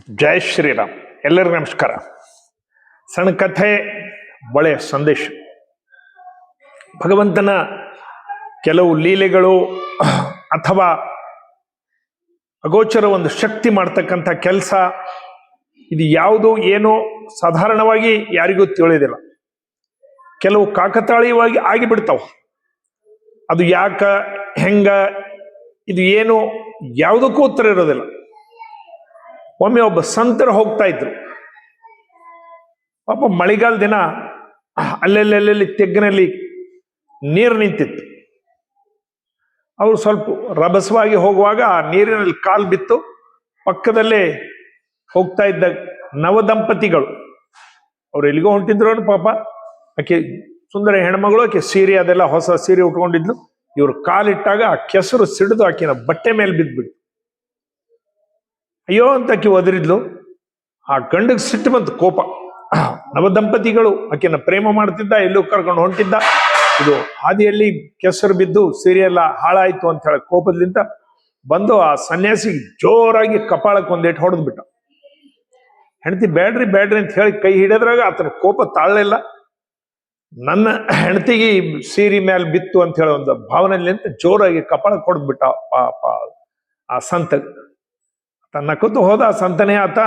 ಜೈ ಶ್ರೀರಾಮ್. ಎಲ್ಲರಿಗೂ ನಮಸ್ಕಾರ. ಸಣ್ಣ ಕಥೆ, ಒಳ್ಳೆಯ ಸಂದೇಶ. ಭಗವಂತನ ಕೆಲವು ಲೀಲೆಗಳು ಅಥವಾ ಅಗೋಚರ ಒಂದು ಶಕ್ತಿ ಮಾಡ್ತಕ್ಕಂಥ ಕೆಲಸ, ಇದು ಯಾವುದು ಏನೋ ಸಾಧಾರಣವಾಗಿ ಯಾರಿಗೂ ತಿಳಿಯೋದಿಲ್ಲ. ಕೆಲವು ಕಾಕತಾಳೀಯವಾಗಿ ಆಗಿಬಿಡ್ತಾವ. ಅದು ಯಾಕ, ಹೆಂಗ, ಇದು ಏನು ಯಾವುದಕ್ಕೂ ಉತ್ತರ ಇರೋದಿಲ್ಲ. ಒಮ್ಮೆ ಒಬ್ಬ ಸಂತರು ಹೋಗ್ತಾ ಇದ್ರು. ಪಾಪ ಮಳೆಗಾಲ ದಿನ ಅಲ್ಲೆಲ್ಲಿ ತೆಗ್ಗಿನಲ್ಲಿ ನೀರು ನಿಂತಿತ್ತು. ಅವರು ಸ್ವಲ್ಪ ರಭಸವಾಗಿ ಹೋಗುವಾಗ ಆ ನೀರಿನಲ್ಲಿ ಕಾಲು ಬಿತ್ತು. ಪಕ್ಕದಲ್ಲೇ ಹೋಗ್ತಾ ಇದ್ದ ನವದಂಪತಿಗಳು, ಅವ್ರು ಎಲ್ಲಿಗೋ ಹೊಂಟಿದ್ರು. ಪಾಪ ಆಕೆ ಸುಂದರ ಹೆಣ್ಮಗಳು, ಆಕೆ ಸೀರೆ ಅದೆಲ್ಲ ಹೊಸ ಸೀರೆ ಉಟ್ಕೊಂಡಿದ್ಲು. ಇವ್ರು ಕಾಲಿಟ್ಟಾಗ ಆ ಕೆಸರು ಸಿಡಿದು ಆಕೆನ ಬಟ್ಟೆ ಮೇಲೆ ಬಿದ್ದುಬಿಡ್ತು. ಅಯ್ಯೋ ಅಂತ ಆಕೆ ಒದರಿದ್ಲು. ಆ ಗಂಡಿಗೆ ಸಿಟ್ಟು ಬಂತು, ಕೋಪ. ನವದಂಪತಿಗಳು ಆಕೆನ ಪ್ರೇಮ ಮಾಡ್ತಿದ್ದ, ಎಲ್ಲೂ ಕರ್ಕೊಂಡು ಹೊಂಟಿದ್ದ. ಇದು ಹಾದಿಯಲ್ಲಿ ಕೆಸರು ಬಿದ್ದು ಸೀರೆ ಎಲ್ಲ ಹಾಳಾಯ್ತು ಅಂತ ಹೇಳಿ ಕೋಪದಿಂದ ಬಂದು ಆ ಸನ್ಯಾಸಿ ಜೋರಾಗಿ ಕಪಾಳಕ್ಕೆ ಒಂದೇಟು ಹೊಡೆದು ಬಿಟ್ಟ. ಹೆಂಡತಿ ಬೇಡ್ರಿ ಅಂತ ಹೇಳಿ ಕೈ ಹಿಡಿದ್ರಾಗ ಆತನ ಕೋಪ ತಾಳಲಿಲ್ಲ. ನನ್ನ ಹೆಂಡತಿಗೆ ಸೀರೆ ಮೇಲೆ ಬಿತ್ತು ಅಂತ ಹೇಳಿ ಒಂದು ಭಾವನೆಯಲ್ಲಿ ಅಂತ ಜೋರಾಗಿ ಕಪಾಳಕ್ಕೆ ಹೊಡೆದ್ಬಿಟ್ಟ ಪಾಪ ಆ ಸಂತ. ನಕ್ಕುತ್ತು ಹೋದ. ಆ ಸಂತನೇ ಆತ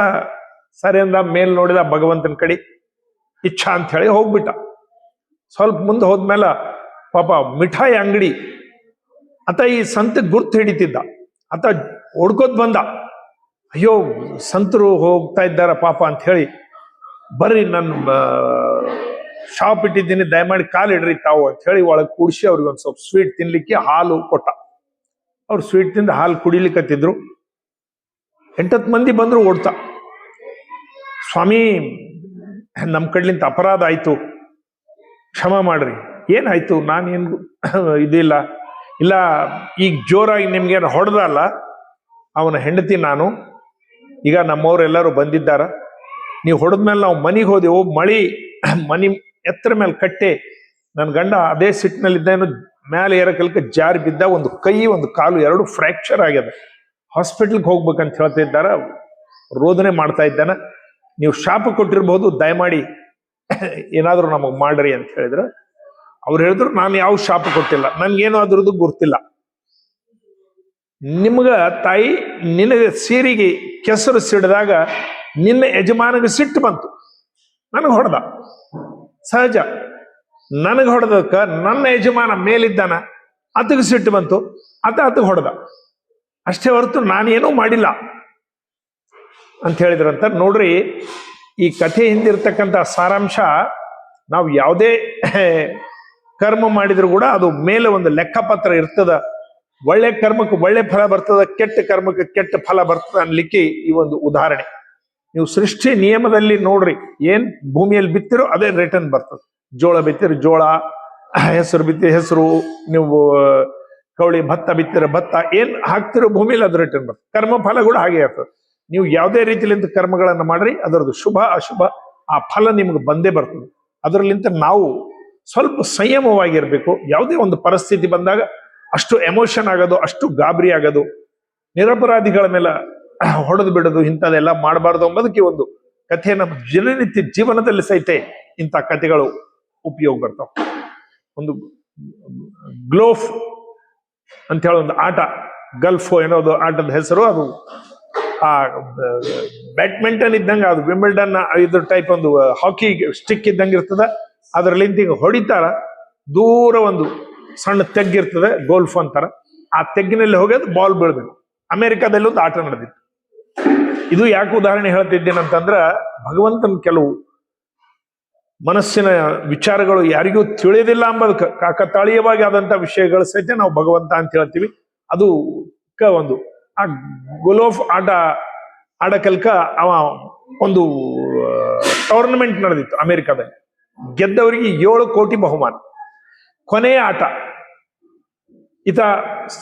ಸರಿ ಅಂದ. ಮೇಲ್ ನೋಡಿದ ಭಗವಂತನ ಕಡೆ, ಇಚ್ಛಾ ಅಂತ ಹೇಳಿ ಹೋಗ್ಬಿಟ್ಟ. ಸ್ವಲ್ಪ ಮುಂದೆ ಹೋದ್ಮೇಲೆ ಪಾಪ ಮಿಠಾಯಿ ಅಂಗಡಿ ಆತ ಈ ಸಂತ ಗುರ್ತು ಹಿಡಿತಿದ್ದ. ಆತ ಹುಡ್ಕೋದ್ ಬಂದ. ಅಯ್ಯೋ ಸಂತರು ಹೋಗ್ತಾ ಇದ್ದಾರ ಪಾಪ ಅಂತ ಹೇಳಿ, ಬರ್ರಿ ನನ್ನ ಶಾಪ್ ಇಟ್ಟಿದ್ದೀನಿ, ದಯಮಾಡಿ ಕಾಲಿಡ್ರಿ ತಾವು ಅಂತ ಹೇಳಿ ಒಳಗೆ ಕೂಡಿಸಿ ಅವ್ರಿಗೆ ಒಂದು ಸ್ವಲ್ಪ ಸ್ವೀಟ್ ತಿನ್ಲಿಕ್ಕೆ ಹಾಲು ಕೊಟ್ಟ. ಅವ್ರು ಸ್ವೀಟ್ ತಿಂದು ಹಾಲು ಕುಡಿಲಿಕ್ಕತ್ತಿದ್ರು. 8-10 ಮಂದಿ ಬಂದ್ರು ಓಡ್ತಾ. ಸ್ವಾಮಿ, ನಮ್ಮ ಕಡ್ಲಿಂತ ಅಪರಾಧ ಆಯ್ತು, ಕ್ಷಮ ಮಾಡ್ರಿ. ಏನಾಯ್ತು? ನಾನೇನು ಇದಿಲ್ಲ. ಇಲ್ಲ, ಈಗ ಜೋರಾಗಿ ನಿಮ್ಗೇನು ಹೊಡೆದಲ್ಲ, ಅವನ ಹೆಂಡತಿ ನಾನು. ಈಗ ನಮ್ಮವ್ರೆಲ್ಲರೂ ಬಂದಿದ್ದಾರ. ನೀವು ಹೊಡೆದ್ಮೇಲೆ ನಾವು ಮನೆಗೆ ಹೋದೆವು. ಮನಿ ಎತ್ತರ ಮೇಲೆ ಕಟ್ಟೆ. ನನ್ನ ಗಂಡ ಅದೇ ಸಿಟ್ಟಿನಲ್ಲಿದ್ದೇನು ಮೇಲೆ ಏರಕಲ್ಕ ಜಾರಿ ಬಿದ್ದ. ಒಂದು ಕೈ ಒಂದು ಕಾಲು ಎರಡು ಫ್ರ್ಯಾಕ್ಚರ್ ಆಗ್ಯದ. ಹಾಸ್ಪಿಟ್ಲ್ಗೆ ಹೋಗ್ಬೇಕಂತ ಹೇಳ್ತಾ ಇದ್ದಾರ. ರೋದನೆ ಮಾಡ್ತಾ ಇದ್ದಾನ. ನೀವು ಶಾಪ ಕೊಟ್ಟಿರ್ಬಹುದು, ದಯಮಾಡಿ ಏನಾದರೂ ನಮಗೆ ಮಾಡ್ರಿ ಅಂತ ಹೇಳಿದ್ರು. ಅವ್ರು ಹೇಳಿದ್ರು, ನಾನು ಯಾವ ಶಾಪ ಕೊಟ್ಟಿಲ್ಲ, ನನ್ಗೇನು ಅದ್ರದ್ದು ಗುರ್ತಿಲ್ಲ. ನಿಮ್ಗ ತಾಯಿ, ನಿನಗೆ ಸೀರೆಗೆ ಕೆಸರು ಸಿಡಿದಾಗ ನಿನ್ನ ಯಜಮಾನಿಗೆ ಸಿಟ್ಟು ಬಂತು, ನನಗೆ ಹೊಡೆದ. ಸಹಜ. ನನಗೆ ಹೊಡೆದಕ್ಕ ನನ್ನ ಯಜಮಾನ ಮೇಲಿದ್ದಾನ, ಆತಗೆ ಸಿಟ್ಟು ಬಂತು, ಆತಗೆ ಹೊಡೆದ. ಅಷ್ಟೇ ಹೊರತು ನಾನೇನೂ ಮಾಡಿಲ್ಲ ಅಂತ ಹೇಳಿದ್ರಂತ. ನೋಡ್ರಿ, ಈ ಕಥೆ ಹಿಂದಿರ್ತಕ್ಕಂಥ ಸಾರಾಂಶ, ನಾವು ಯಾವುದೇ ಕರ್ಮ ಮಾಡಿದ್ರು ಕೂಡ ಅದು ಮೇಲೆ ಒಂದು ಲೆಕ್ಕಪತ್ರ ಇರ್ತದ. ಒಳ್ಳೆ ಕರ್ಮಕ್ಕೆ ಒಳ್ಳೆ ಫಲ ಬರ್ತದ, ಕೆಟ್ಟ ಕರ್ಮಕ್ಕೆ ಕೆಟ್ಟ ಫಲ ಬರ್ತದ ಅನ್ಲಿಕ್ಕೆ ಈ ಒಂದು ಉದಾಹರಣೆ. ನೀವು ಸೃಷ್ಟಿ ನಿಯಮದಲ್ಲಿ ನೋಡ್ರಿ, ಏನ್ ಭೂಮಿಯಲ್ಲಿ ಬಿತ್ತಿರೋ ಅದೇ ರಿಟರ್ನ್ ಬರ್ತದೆ. ಜೋಳ ಬಿತ್ತಿರೋ ಜೋಳ, ಹೆಸರು ಬಿತ್ತಿರೋ ಹೆಸರು, ನೀವು ಕವಳಿ ಭತ್ತ ಬಿತ್ತಿರೋ ಭತ್ತ, ಏನ್ ಹಾಕ್ತಿರೋ ಭೂಮಿಯಲ್ಲಿ ಅದು ರಿಟರ್ನ್ ಬರ್ತದೆ. ಕರ್ಮ ಫಲ ಕೂಡ ಹಾಗೆ ಆಗ್ತದೆ. ನೀವು ಯಾವುದೇ ರೀತಿಲಿಂದ ಕರ್ಮಗಳನ್ನು ಮಾಡ್ರಿ, ಅದರದ್ದು ಶುಭ ಅಶುಭ ಆ ಫಲ ನಿಮ್ಗೆ ಬಂದೇ ಬರ್ತದೆ. ಅದರಲ್ಲಿಂದ ನಾವು ಸ್ವಲ್ಪ ಸಂಯಮವಾಗಿರ್ಬೇಕು. ಯಾವುದೇ ಒಂದು ಪರಿಸ್ಥಿತಿ ಬಂದಾಗ ಅಷ್ಟು ಎಮೋಷನ್ ಆಗೋದು, ಅಷ್ಟು ಗಾಬರಿ ಆಗೋದು, ನಿರಪರಾಧಿಗಳ ಮೇಲೆ ಹೊಡೆದು ಬಿಡೋದು, ಇಂಥದೆಲ್ಲ ಮಾಡಬಾರ್ದು ಎಂಬುದಕ್ಕೆ ಒಂದು ಕಥೆ ನಮ್ಮ ದಿನನಿತ್ಯ ಜೀವನದಲ್ಲಿ ಸಹಿತ ಇಂಥ ಕಥೆಗಳು ಉಪಯೋಗ ಬರ್ತಾವ. ಒಂದು ಗ್ಲೋಫ್ ಅಂತ ಹೇಳಿ ಒಂದು ಆಟ, ಗಲ್ಫ್ ಏನೋದು ಆಟದ ಹೆಸರು. ಅದು ಆ ಬ್ಯಾಡ್ಮಿಂಟನ್ ಇದ್ದಂಗೆ, ಅದು ವಿಂಬಲ್ಡನ್ ಇದ್ರ ಟೈಪ್ ಒಂದು ಹಾಕಿ ಸ್ಟಿಕ್ ಇದ್ದಂಗೆ ಇರ್ತದ. ಅದರಲ್ಲಿ ಹಿಂಗ ಹೊಡಿತಾರ. ದೂರ ಒಂದು ಸಣ್ಣ ತೆಗ್ಗಿರ್ತದೆ, ಗೋಲ್ಫ್ ಅಂತಾರ. ಆ ತೆಗ್ಗಿನಲ್ಲಿ ಹೋಗೋದು ಬಾಲ್ ಬೀಳ್ಬೇಕು. ಅಮೆರಿಕಾದಲ್ಲಿ ಒಂದು ಆಟ ನಡೆದಿತ್ತು. ಇದು ಯಾಕೆ ಉದಾಹರಣೆ ಹೇಳ್ತಿದ್ದೇನಂತಂದ್ರ, ಭಗವಂತನ ಕೆಲವು ಮನಸ್ಸಿನ ವಿಚಾರಗಳು ಯಾರಿಗೂ ತಿಳಿಯೋದಿಲ್ಲ ಅಂಬದಕ್ಕೆ ಕಾಕತಾಳೀಯವಾಗಿ ಆದಂತ ವಿಷಯಗಳು ಸಹಿತ ನಾವು ಭಗವಂತ ಅಂತ ಹೇಳ್ತೀವಿ. ಅದು ಒಂದು ಆ ಗೋಲ್ಫ್ ಆಡಕಲ್ಕ ಅವ ಒಂದು ಟೂರ್ನಮೆಂಟ್ ನಡೆದಿತ್ತು ಅಮೆರಿಕಾದಲ್ಲಿ. ಗೆದ್ದವರಿಗೆ 7 ಕೋಟಿ ಬಹುಮಾನ. ಕೊನೆಯ ಆಟ, ಈತ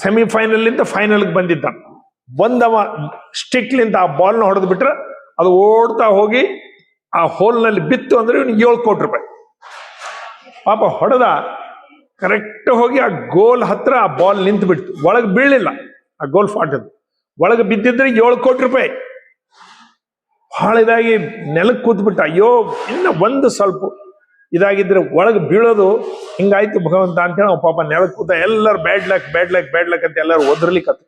ಸೆಮಿಫೈನಲ್ ಫೈನಲ್ಗೆ ಬಂದಿದ್ದ. ಒಂದವ ಸ್ಟಿಕ್ಲಿಂದ ಆ ಬಾಲ್ನ ಹೊಡೆದು ಬಿಟ್ರೆ ಅದು ಓಡ್ತಾ ಹೋಗಿ ಆ ಹೋಲ್ನಲ್ಲಿ ಬಿತ್ತು ಅಂದ್ರೆ ಇವನಿಗೆ 7 ಕೋಟಿ ರೂಪಾಯಿ. ಪಾಪ ಹೊಡೆದ, ಕರೆಕ್ಟ್ ಹೋಗಿ ಆ ಗೋಲ್ ಹತ್ರ ಆ ಬಾಲ್ ನಿಂತು ಬಿಡ್ತು. ಒಳಗೆ ಬೀಳಲಿಲ್ಲ. ಆ ಗೋಲ್ಫ್ ಆಟದ್ದು ಒಳಗೆ ಬಿದ್ದಿದ್ರೆ 7 ಕೋಟಿ ರೂಪಾಯಿ. ಬಹಳ ಇದಾಗಿ ನೆಲಕ್ಕೆ ಕೂತ್ಬಿಟ್ಟ. ಅಯ್ಯೋ ಇನ್ನ ಒಂದು ಸ್ವಲ್ಪ ಇದಾಗಿದ್ರೆ ಒಳಗೆ ಬೀಳೋದು, ಹಿಂಗಾಯ್ತು ಭಗವಂತ ಅಂತೇಳಿ ಅವ ಪಾಪ ನೆಲಕ್ಕೆ ಕೂತ. ಎಲ್ಲರೂ bad luck bad luck bad luck ಅಂತ ಎಲ್ಲರೂ ಒದರ್ಲಿಕ್ಕತ್ತು.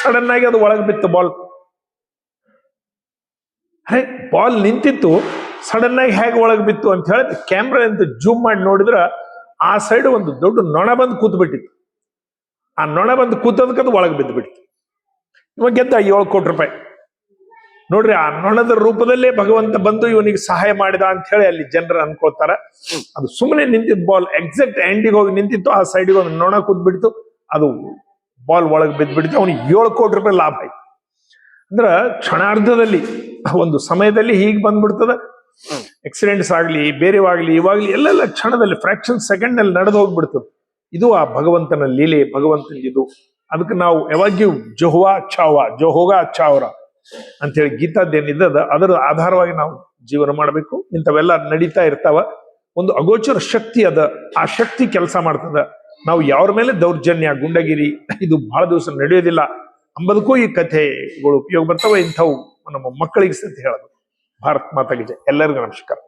ಸಡನ್ ಆಗಿ ಅದು ಒಳಗೆ ಬಿತ್ತು ಬಾಲ್. ಬಾಲ್ ನಿಂತಿತ್ತು, ಸಡನ್ ಆಗಿ ಹೇಗೆ ಒಳಗೆ ಬಿತ್ತು ಅಂತ ಹೇಳಿದ್ರೆ ಕ್ಯಾಮ್ರಾ ಅಂತ ಜೂಮ್ ಮಾಡಿ ನೋಡಿದ್ರ ಆ ಸೈಡ್ ಒಂದು ದೊಡ್ಡ ನೊಣ ಬಂದು ಕೂತ್ಬಿಟ್ಟಿತ್ತು. ಆ ನೊಣ ಬಂದು ಕೂತದಕ್ಕೆ ಅದು ಒಳಗೆ ಬಿದ್ದು ಬಿಟ್ಟಿತ್ತು. ಇವಾಗ ಗೆದ್ದ 7 ಕೋಟಿ ರೂಪಾಯಿ. ನೋಡ್ರಿ, ಆ ನೊಣದ ರೂಪದಲ್ಲೇ ಭಗವಂತ ಬಂದು ಇವನಿಗೆ ಸಹಾಯ ಮಾಡಿದ ಅಂತ ಹೇಳಿ ಅಲ್ಲಿ ಜನರು ಅನ್ಕೊಳ್ತಾರ. ಅದು ಸುಮ್ಮನೆ ನಿಂತಿದ್ದು ಬಾಲ್ ಎಕ್ಸಾಕ್ಟ್ ಎಂಡಿಗೆ ಹೋಗಿ ನಿಂತಿತ್ತು, ಆ ಸೈಡಿಗೆ ಒಂದು ನೊಣ ಕೂತ್ಬಿಡ್ತು, ಅದು ಬಾಲ್ ಒಳಗೆ ಬಿದ್ದುಬಿಡ್ತು. ಅವನಿಗೆ 7 ಕೋಟಿ ರೂಪಾಯಿ ಲಾಭ ಆಯ್ತು. ಅಂದ್ರ ಕ್ಷಣಾರ್ಧದಲ್ಲಿ ಒಂದು ಸಮಯದಲ್ಲಿ ಹೀಗೆ ಬಂದ್ಬಿಡ್ತದ. ಆಕ್ಸಿಡೆಂಟ್ಸ್ ಆಗ್ಲಿ, ಬೇರೆವಾಗ್ಲಿ, ಇವಾಗ್ಲಿ ಎಲ್ಲೆಲ್ಲ ಕ್ಷಣದಲ್ಲಿ ಫ್ರಾಕ್ಷನ್ ಸೆಕೆಂಡ್ ನಲ್ಲಿ ನಡೆದು ಹೋಗ್ಬಿಡ್ತದೆ. ಇದು ಆ ಭಗವಂತನ ಲೀಲೆ, ಭಗವಂತನ ಇದು. ಅದಕ್ಕೆ ನಾವು ಯಾವಾಗಿಯೂ ಜೋಹುವಾ ಚಾವಾ ಜೋಹೋಗ ಚಾವ್ರ ಅಂತೇಳಿ ಗೀತಾದ್ದೇನಿದ್ದದ ಅದರ ಆಧಾರವಾಗಿ ನಾವು ಜೀವನ ಮಾಡಬೇಕು. ಇಂಥವೆಲ್ಲ ನಡೀತಾ ಇರ್ತಾವ. ಒಂದು ಅಗೋಚರ ಶಕ್ತಿ ಅದ, ಆ ಶಕ್ತಿ ಕೆಲಸ ಮಾಡ್ತದ. ನಾವು ಯಾವ್ರ ಮೇಲೆ ದೌರ್ಜನ್ಯ, ಗುಂಡಗಿರಿ ಇದು ಬಹಳ ದಿವಸ ನಡೆಯೋದಿಲ್ಲ ಅಂಬದಕ್ಕೂ ಈ ಕಥೆಗಳು ಉಪಯೋಗ ಬರ್ತಾವ. ಇಂಥವು ನಮ್ಮ ಮಕ್ಕಳಿಗೆ ಸಹಿತ ಹೇಳೋದು. ಭಾರತ್ ಮಾತಾಗೆ ಜೈ. ಎಲ್ಲರಿಗೂ ನಮಸ್ಕಾರ.